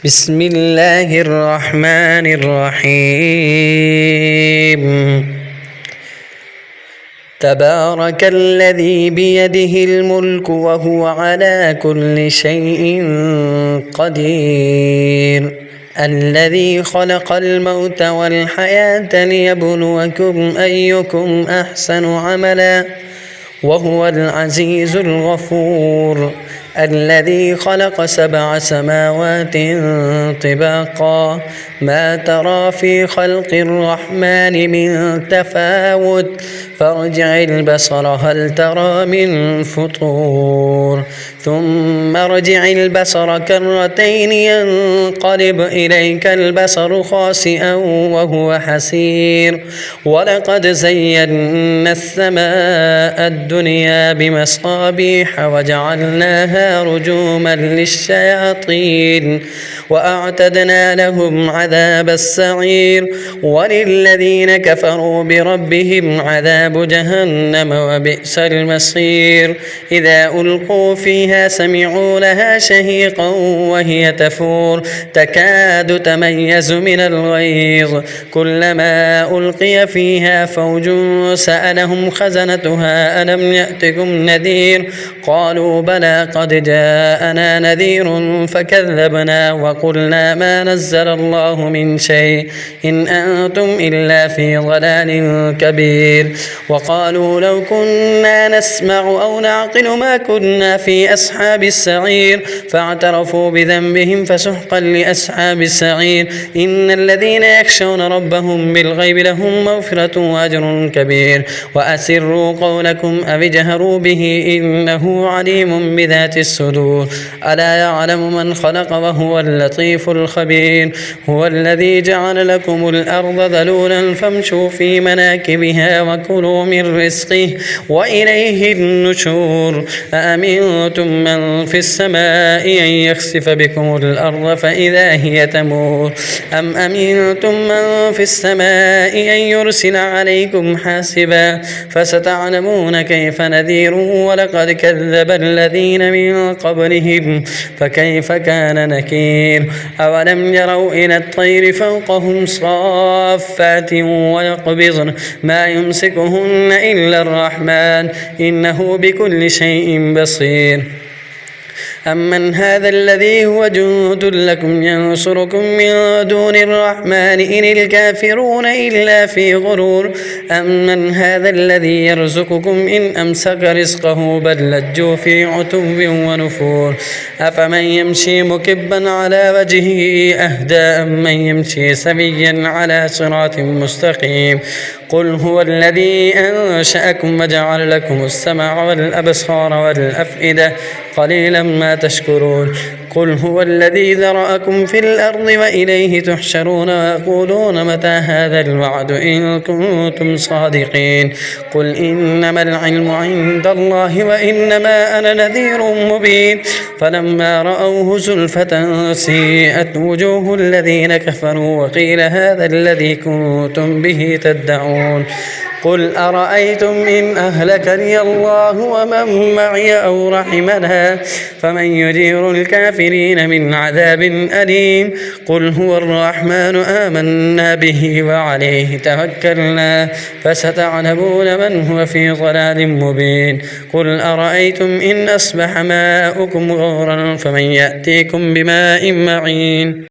بسم الله الرحمن الرحيم. تبارك الذي بيده الملك وهو على كل شيء قدير، الذي خلق الموت والحياة ليبلوكم أيكم أحسن عملا وهو العزيز الغفور، الذي خلق 7 سماوات طباقا ما ترى في خلق الرحمن من تفاوت فارجع البصر هل ترى من فطور ثم ارجع البصر كرتين ينقلب إليك البصر خاسئا وهو حسير، ولقد زينا السماء الدنيا بمصابيح وجعلناها رجوما للشياطين وأعتدنا لهم عذاب السعير، وللذين كفروا بربهم عذاب جهنم وبئس المصير. إذا ألقوا فيها سمعوا لها شهيقا وهي تفور تكاد تميز من الغيظ، كلما ألقي فيها فوج سألهم خزنتها ألم يأتكم نذير قالوا بلى قد جاءنا نذير فكذبنا وقلنا ما نزل الله من شيء إن أنتم إلا في ضلال كبير، وقالوا لو كنا نسمع أو نعقل ما كنا في أصحاب السعير فاعترفوا بذنبهم فسحقا لأصحاب السعير. إن الذين يخشون ربهم بالغيب لهم مغفرة وأجر كبير، وأسروا قولكم أو اجهروا به إنه عليم بذات الصدور، ألا يعلم من خلق وهو اللطيف الخبير. هو الذي جعل لكم الأرض ذلولا فامشوا في مناكبها وكلوا من رزقه وإليه النشور. أأمنتم من في السماء أن يخسف بكم الأرض فإذا هي تمور أم أمنتم من في السماء أن يرسل عليكم حاسبا فستعلمون كيف نذير، ولقد كذب الذين من قبلهم فكيف كان نكير. أولم يروا إلى الطير فوقهم صافات ويقبضن ما يمسكهن إلا الرحمن إنه بكل شيء بصير. أمن هذا الذي هو جند لكم ينصركم من دون الرحمن إن الكافرون إلا في غرور، أمن هذا الذي يرزقكم إن أمسك رزقه بل لجوا في عتو ونفور، أفمن يمشي مكبا على وجهه أهدى أمن يمشي سويا على صراط مستقيم. قل هو الذي أنشأكم وجعل لكم السمع والأبصار والأفئدة قليلا ما تشكرون. قل هو الذي ذرأكم في الأرض وإليه تحشرون ويقولون متى هذا الوعد إن كنتم صادقين. قل إنما العلم عند الله وإنما أنا نذير مبين. فلما رأوه زلفة سيئت وجوه الذين كفروا وقيل هذا الذي كنتم به تدعون. قل أرأيتم إن أهلكني الله ومن معي أو رحمنا فمن يجير الكافرين من عذاب أليم. قل هو الرحمن آمنا به وعليه توكلنا فستعلمون من هو في ضلال مبين. قل أرأيتم إن أصبح ماؤكم غورا فمن يأتيكم بماء معين.